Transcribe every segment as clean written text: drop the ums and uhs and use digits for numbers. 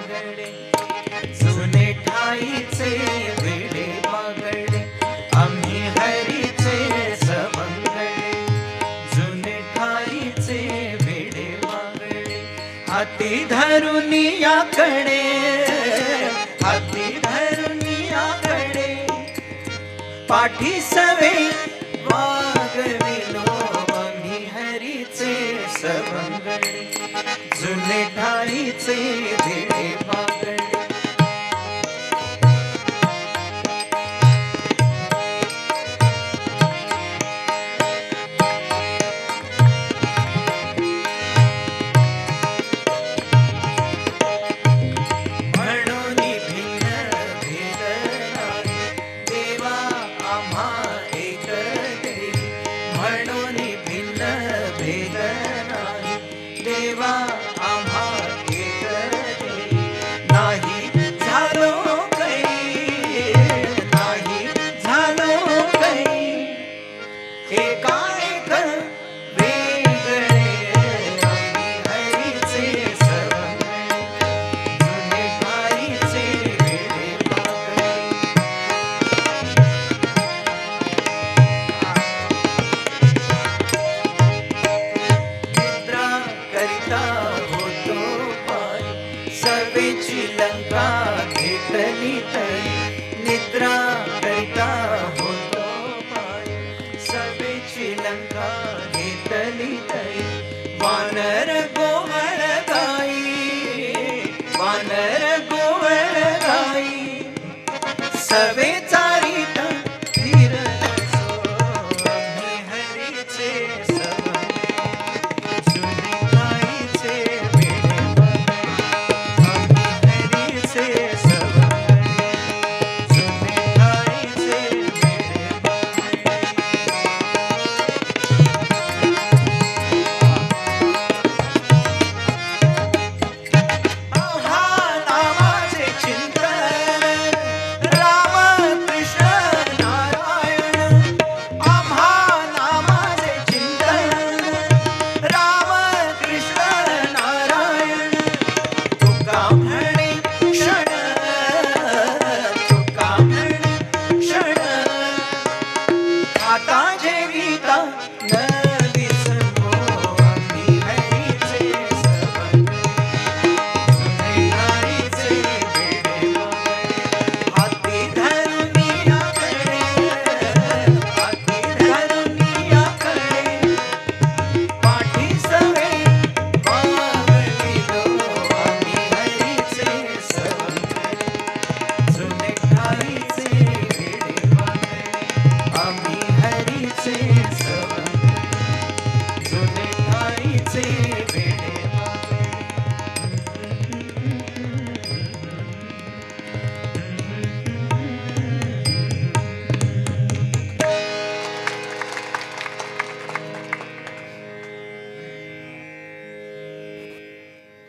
बागडे, जुने ठाईचे वेडे बागडे, आम्ही हरीचे सवंगडे, जुने ठाईचे वेडे बागडे, हाती धरून याकडे, हाती धरून याकडे, पाठी सवे वागविलो आम्ही हरीचे सवंगडे, जुने ठाईचे वेडे बागडे. देवा आम्हा एक देई, नाही झालो काही, नाही झालो काही, एका एक वेगळे आम्ही हरीचे सवंगडे, जुने ठाईचे वेडे बागडे. करिता होतो पायी, सर्वेची लंका घेतली तरी, निद्रा करिता होतो पायी, सर्वेची लंका घेतली तरी, वानर गोवळ गाई, वानर गोवळ गाई, सर्वे चारिता फिरत सो, आम्ही हरीचे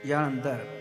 यानंतर